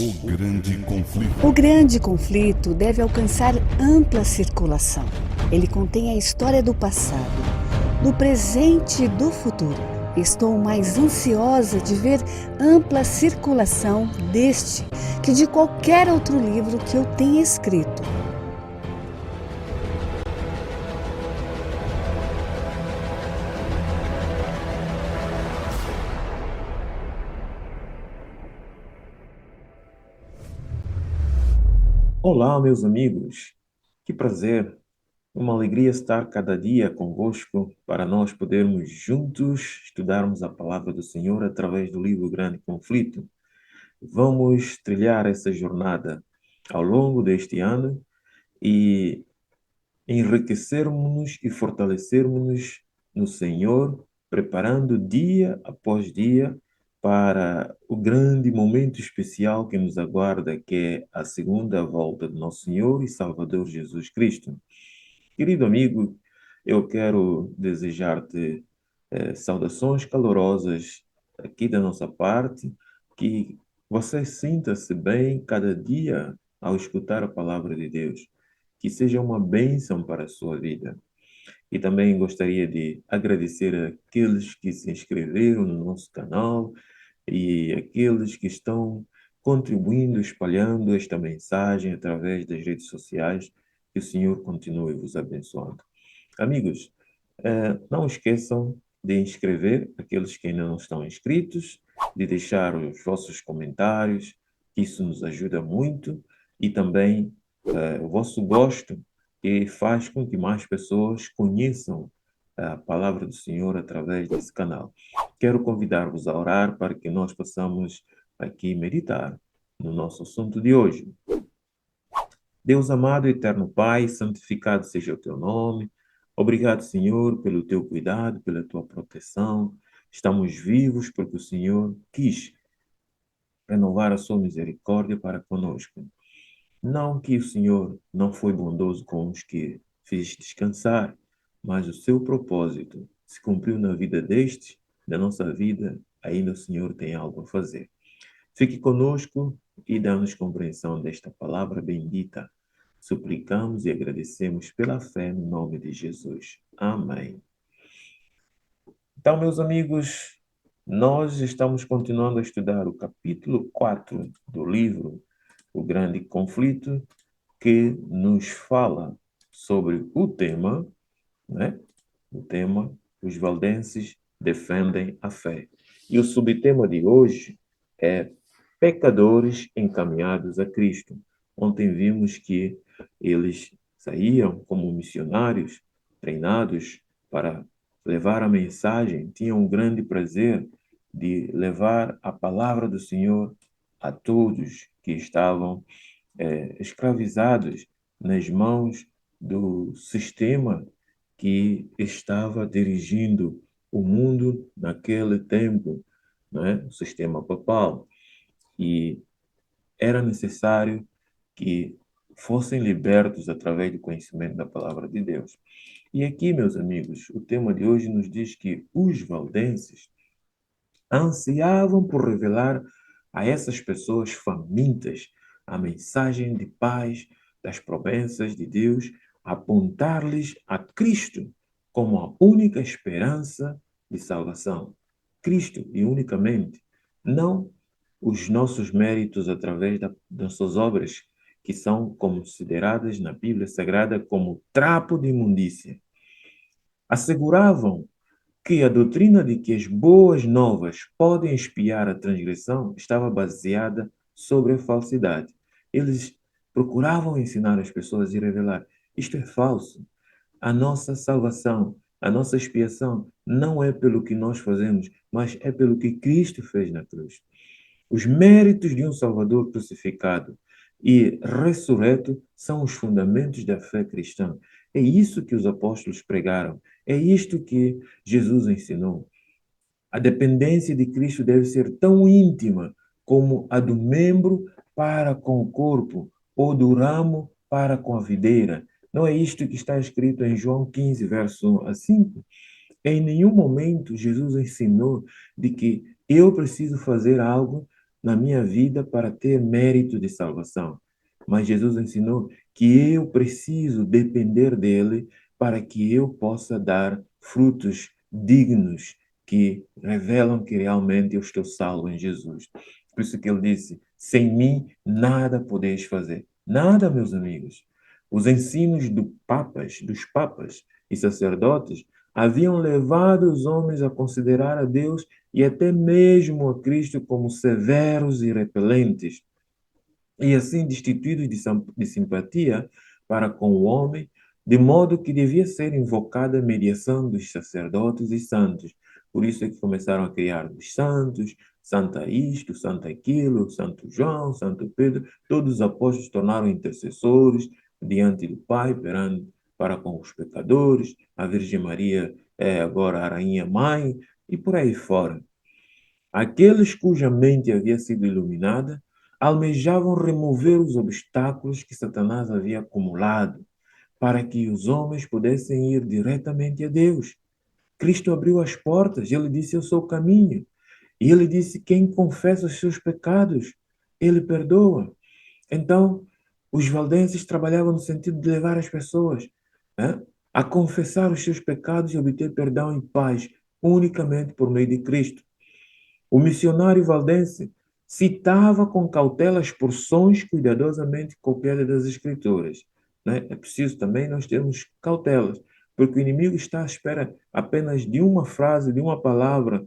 O grande conflito. O grande conflito deve alcançar ampla circulação. Ele contém a história do passado, do presente e do futuro. Estou mais ansiosa de ver ampla circulação deste que de qualquer outro livro que eu tenha escrito. Olá, meus amigos. Que prazer, uma alegria estar cada dia convosco para nós podermos juntos estudarmos a palavra do Senhor através do livro Grande Conflito. Vamos trilhar essa jornada ao longo deste ano e enriquecermos-nos e fortalecermos-nos no Senhor, preparando dia após dia para o grande momento especial que nos aguarda, que é a segunda volta do nosso Senhor e Salvador Jesus Cristo. Querido amigo, eu quero desejar-te saudações calorosas aqui da nossa parte, que você sinta-se bem cada dia ao escutar a palavra de Deus, que seja uma bênção para a sua vida. E também gostaria de agradecer aqueles que se inscreveram no nosso canal e aqueles que estão contribuindo, espalhando esta mensagem através das redes sociais. Que o Senhor continue vos abençoando. Amigos, não esqueçam de inscrever aqueles que ainda não estão inscritos, de deixar os vossos comentários, que isso nos ajuda muito, e também o vosso gosto, que faz com que mais pessoas conheçam a palavra do Senhor através desse canal. Quero convidar-vos a orar para que nós possamos aqui meditar no nosso assunto de hoje. Deus amado e eterno Pai, santificado seja o teu nome. Obrigado, Senhor, pelo teu cuidado, pela tua proteção. Estamos vivos porque o Senhor quis renovar a sua misericórdia para conosco. Não que o Senhor não foi bondoso com os que fez descansar, mas o seu propósito se cumpriu na vida destes, na nossa vida, ainda o Senhor tem algo a fazer. Fique conosco e dá-nos compreensão desta palavra bendita. Suplicamos e agradecemos pela fé no nome de Jesus. Amém. Então, meus amigos, nós estamos continuando a estudar o capítulo 4 do livro O Grande Conflito, que nos fala sobre o tema, né? O tema, os valdenses defendem a fé. E o subtema de hoje é pecadores encaminhados a Cristo. Ontem vimos que eles saíam como missionários, treinados para levar a mensagem, tinham um grande prazer de levar a palavra do Senhor a todos que estavam escravizados nas mãos do sistema que estava dirigindo o mundo naquele tempo, né? O sistema papal. E era necessário que fossem libertos através do conhecimento da palavra de Deus. E aqui, meus amigos, o tema de hoje nos diz que os valdenses ansiavam por revelar a essas pessoas famintas a mensagem de paz, das promessas de Deus, apontar-lhes a Cristo como a única esperança de salvação. Cristo e unicamente, não os nossos méritos através das suas obras, que são consideradas na Bíblia Sagrada como trapo de imundícia. Asseguravam que a doutrina de que as boas novas podem expiar a transgressão estava baseada sobre a falsidade. Eles procuravam ensinar as pessoas e revelar: isto é falso. A nossa salvação, a nossa expiação não é pelo que nós fazemos, mas é pelo que Cristo fez na cruz. Os méritos de um Salvador crucificado e ressurreto são os fundamentos da fé cristã. É isso que os apóstolos pregaram. É isto que Jesus ensinou. A dependência de Cristo deve ser tão íntima como a do membro para com o corpo, ou do ramo para com a videira. Não é isto que está escrito em João 15, verso 1 a 5? Em nenhum momento Jesus ensinou de que eu preciso fazer algo na minha vida para ter mérito de salvação. Mas Jesus ensinou que eu preciso depender dele para que eu possa dar frutos dignos que revelam que realmente eu estou salvo em Jesus. Por isso que ele disse: sem mim nada podeis fazer. Nada, meus amigos. Os ensinos dos papas e sacerdotes haviam levado os homens a considerar a Deus e até mesmo a Cristo como severos e repelentes, e assim destituídos de simpatia para com o homem, de modo que devia ser invocada a mediação dos sacerdotes e santos. Por isso é que começaram a criar os santos, Santa isto, Santa aquilo, Santo João, Santo Pedro, todos os apóstolos tornaram intercessores diante do Pai, para com os pecadores, a Virgem Maria é agora a Rainha Mãe, e por aí fora. Aqueles cuja mente havia sido iluminada almejavam remover os obstáculos que Satanás havia acumulado para que os homens pudessem ir diretamente a Deus. Cristo abriu as portas, ele disse: Eu sou o caminho. E ele disse: Quem confessa os seus pecados, ele perdoa. Então, os valdenses trabalhavam no sentido de levar as pessoas, né, a confessar os seus pecados e obter perdão e paz unicamente por meio de Cristo. O missionário valdense citava com cautela as porções cuidadosamente copiadas das Escrituras, né? É preciso também nós termos cautelas, porque o inimigo está à espera apenas de uma frase, de uma palavra,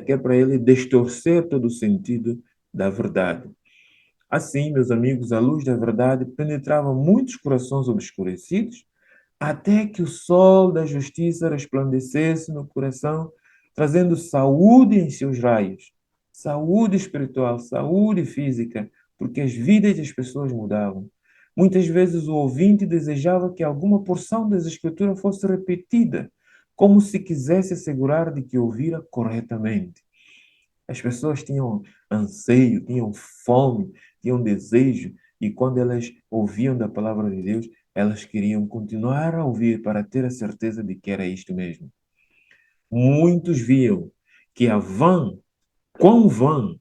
que é para ele distorcer todo o sentido da verdade. Assim, meus amigos, a luz da verdade penetrava muitos corações obscurecidos, até que o sol da justiça resplandecesse no coração, trazendo saúde em seus raios, saúde espiritual, saúde física, porque as vidas das pessoas mudavam. Muitas vezes o ouvinte desejava que alguma porção das Escrituras fosse repetida, como se quisesse assegurar de que ouvira corretamente. As pessoas tinham anseio, tinham fome, tinham desejo, e quando elas ouviam da palavra de Deus, elas queriam continuar a ouvir para ter a certeza de que era isto mesmo. Muitos viam que quão vã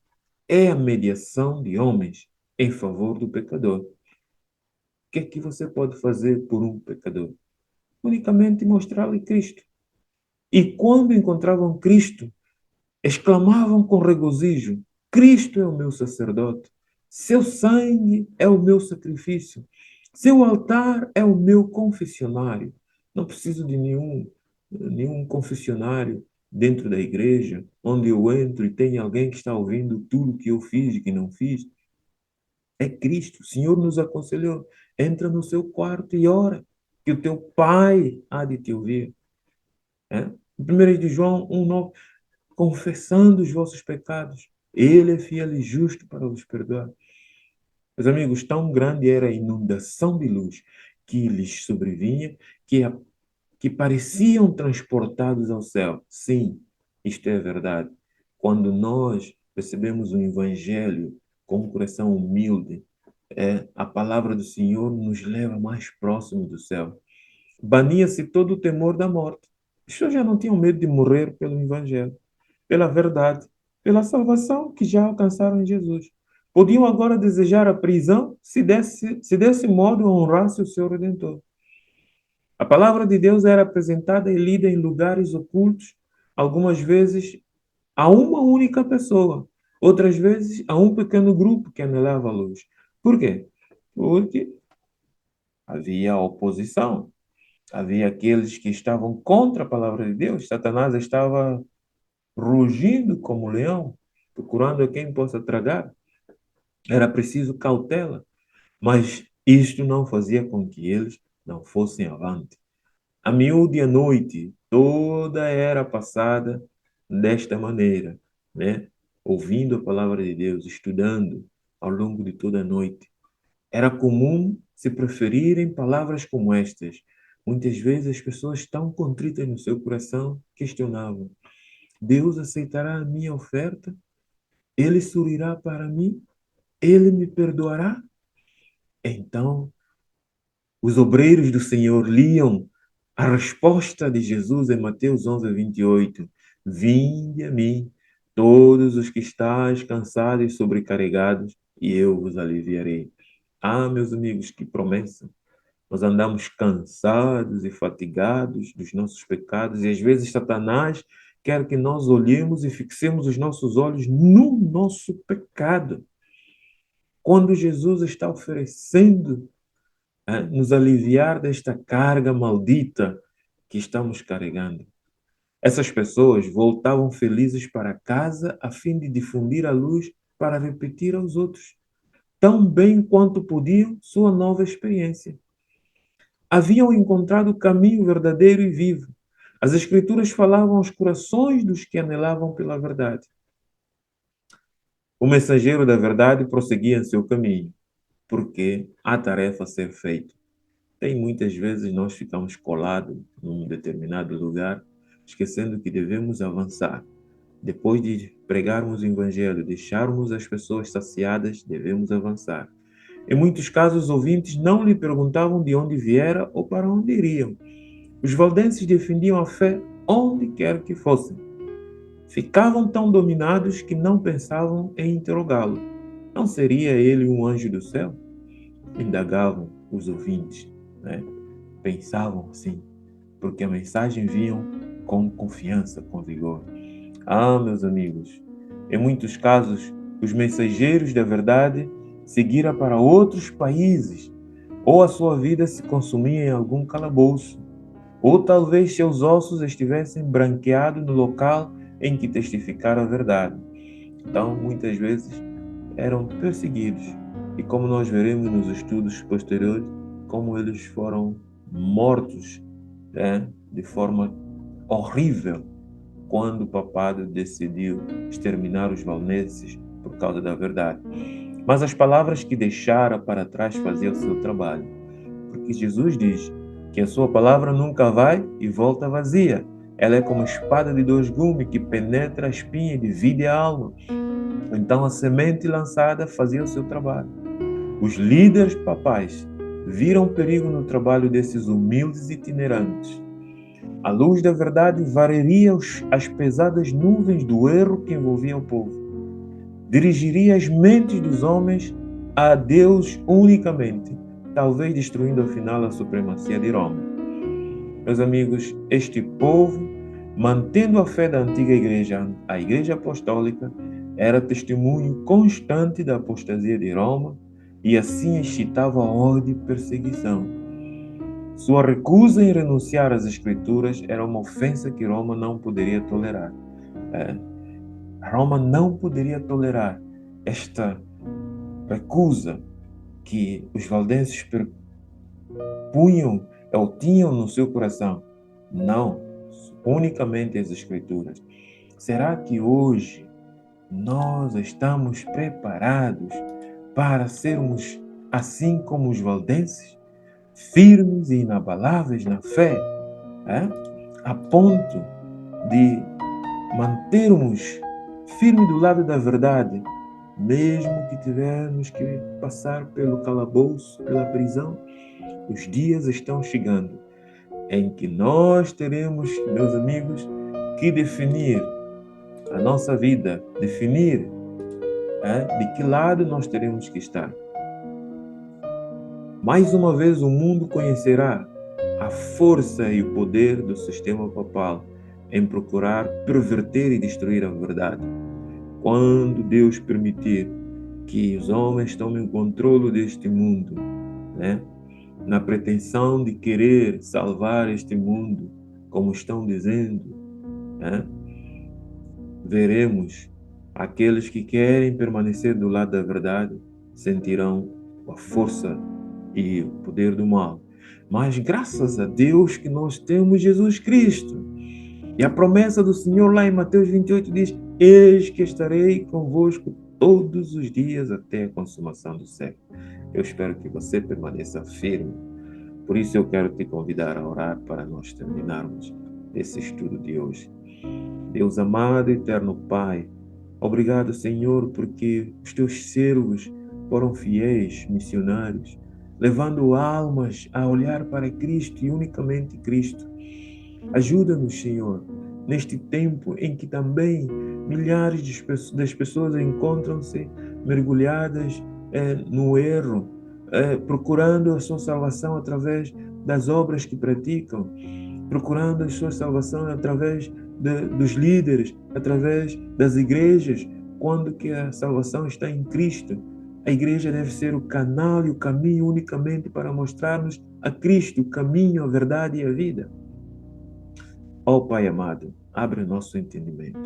é a mediação de homens em favor do pecador. O que é que você pode fazer por um pecador? Unicamente mostrar-lhe Cristo. E quando encontravam Cristo, exclamavam com regozijo: Cristo é o meu sacerdote, seu sangue é o meu sacrifício, seu altar é o meu confessionário. Não preciso de nenhum confessionário dentro da igreja, onde eu entro e tem alguém que está ouvindo tudo que eu fiz e que não fiz. É Cristo. O Senhor nos aconselhou: entra no seu quarto e ora, que o teu Pai há de te ouvir. É? 1 de João 1,9: confessando os vossos pecados, ele é fiel e justo para vos perdoar. Meus amigos, tão grande era a inundação de luz que lhes sobrevinha, que pareciam transportados ao céu. Sim, isto é verdade. Quando nós recebemos o Evangelho com um coração humilde, a palavra do Senhor nos leva mais próximo do céu. Bania-se todo o temor da morte. As pessoas já não tinham medo de morrer pelo Evangelho, pela verdade, pela salvação que já alcançaram em Jesus. Podiam agora desejar a prisão se desse modo honrasse o seu Redentor. A palavra de Deus era apresentada e lida em lugares ocultos, algumas vezes a uma única pessoa, outras vezes a um pequeno grupo que anelava a luz. Por quê? Porque havia oposição, havia aqueles que estavam contra a palavra de Deus. Satanás estava rugindo como leão, procurando a quem possa tragar. Era preciso cautela, mas isto não fazia com que eles não fossem avante. A miúde à noite, toda era passada desta maneira, né? Ouvindo a palavra de Deus, estudando ao longo de toda a noite. Era comum se preferirem palavras como estas. Muitas vezes as pessoas tão contritas no seu coração questionavam: Deus aceitará a minha oferta? Ele sorrirá para mim? Ele me perdoará? Então, os obreiros do Senhor liam a resposta de Jesus em Mateus 11:28. Vinde a mim, todos os que estáis cansados e sobrecarregados, e eu vos aliviarei. Ah, meus amigos, que promessa! Nós andamos cansados e fatigados dos nossos pecados, e às vezes Satanás quer que nós olhemos e fixemos os nossos olhos no nosso pecado. Quando Jesus está oferecendo, nos aliviar desta carga maldita que estamos carregando. Essas pessoas voltavam felizes para casa a fim de difundir a luz para repetir aos outros, tão bem quanto podiam, sua nova experiência. Haviam encontrado o caminho verdadeiro e vivo. As Escrituras falavam aos corações dos que anelavam pela verdade. O mensageiro da verdade prosseguia em seu caminho, porque há tarefa a ser feita. Tem muitas vezes nós ficamos colados num determinado lugar, esquecendo que devemos avançar. Depois de pregarmos o Evangelho, deixarmos as pessoas saciadas, devemos avançar. Em muitos casos, os ouvintes não lhe perguntavam de onde viera ou para onde iriam. Os valdenses defendiam a fé onde quer que fossem. Ficavam tão dominados que não pensavam em interrogá-lo. Não seria ele um anjo do céu? Indagavam os ouvintes, né? Pensavam assim, porque a mensagem vinha com confiança, com vigor. Ah, meus amigos, em muitos casos, os mensageiros da verdade seguiram para outros países, ou a sua vida se consumia em algum calabouço, ou talvez seus ossos estivessem branqueados no local em que testificaram a verdade. Então, muitas vezes, eram perseguidos. E como nós veremos nos estudos posteriores, como eles foram mortos, né, de forma horrível, quando o papado decidiu exterminar os valdenses por causa da verdade. Mas as palavras que deixara para trás faziam o seu trabalho. Porque Jesus diz que a sua palavra nunca vai e volta vazia. Ela é como espada de dois gumes que penetra a espinha e divide a alma. Então a semente lançada fazia o seu trabalho. Os líderes papais viram perigo no trabalho desses humildes itinerantes. A luz da verdade varreria as pesadas nuvens do erro que envolvia o povo. Dirigiria as mentes dos homens a Deus unicamente, talvez destruindo afinal a supremacia de Roma. Meus amigos, este povo, mantendo a fé da antiga igreja, a igreja apostólica, era testemunho constante da apostasia de Roma e assim excitava ódio e perseguição. Sua recusa em renunciar às Escrituras era uma ofensa que Roma não poderia tolerar. Roma não poderia tolerar esta recusa que os valdenses punham ou tinham no seu coração. Não, unicamente as Escrituras. Será que hoje nós estamos preparados para sermos assim como os valdenses? Firmes e inabaláveis na fé, a ponto de mantermos firme do lado da verdade, mesmo que tivermos que passar pelo calabouço, pela prisão. Os dias estão chegando em que nós teremos, meus amigos, que definir a nossa vida, definir de que lado nós teremos que estar. Mais uma vez o mundo conhecerá a força e o poder do sistema papal em procurar perverter e destruir a verdade. Quando Deus permitir que os homens tomem o controle deste mundo, na pretensão de querer salvar este mundo, como estão dizendo, veremos aqueles que querem permanecer do lado da verdade sentirão a força e o poder do mal. Mas graças a Deus que nós temos Jesus Cristo. E a promessa do Senhor lá em Mateus 28 diz: eis que estarei convosco todos os dias até a consumação do século. Eu espero que você permaneça firme. Por isso eu quero te convidar a orar para nós terminarmos esse estudo de hoje. Deus amado e eterno Pai, obrigado, Senhor, porque os teus servos foram fiéis missionários, levando almas a olhar para Cristo e unicamente Cristo. Ajuda-nos, Senhor, neste tempo em que também milhares das pessoas encontram-se mergulhadas no erro, procurando a sua salvação através das obras que praticam, procurando a sua salvação através dos líderes, através das igrejas, quando que a salvação está em Cristo. A igreja deve ser o canal e o caminho unicamente para mostrar-nos a Cristo, o caminho, a verdade e a vida. Ó Pai amado, abre nosso entendimento.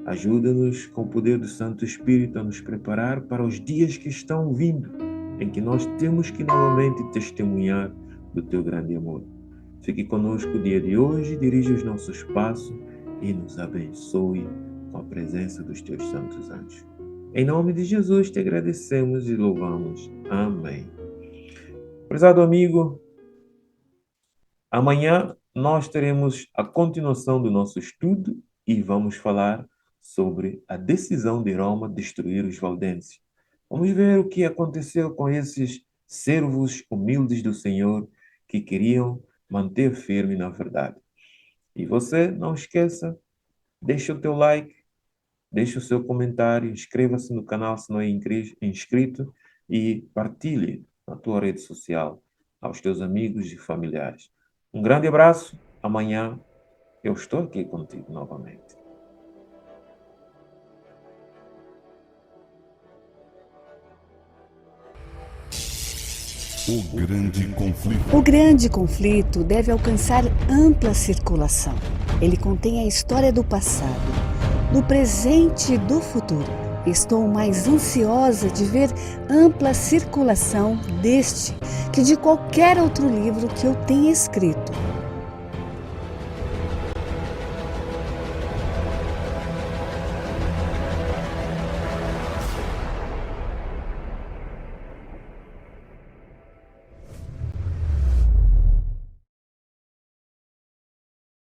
Ajuda-nos com o poder do Santo Espírito a nos preparar para os dias que estão vindo, em que nós temos que novamente testemunhar do Teu grande amor. Fique conosco o dia de hoje, dirija os nossos passos e nos abençoe com a presença dos Teus santos anjos. Em nome de Jesus te agradecemos e louvamos. Amém. Prezado amigo, amanhã nós teremos a continuação do nosso estudo e vamos falar sobre a decisão de Roma destruir os valdenses. Vamos ver o que aconteceu com esses servos humildes do Senhor que queriam manter firme na verdade. E você, não esqueça, deixa o teu like, deixa o seu comentário, inscreva-se no canal se não é inscrito e partilhe na tua rede social aos teus amigos e familiares. Um grande abraço. Amanhã eu estou aqui contigo novamente. O grande conflito. O grande conflito deve alcançar ampla circulação. Ele contém a história do passado, do presente e do futuro. Estou mais ansiosa de ver ampla circulação deste que de qualquer outro livro que eu tenha escrito.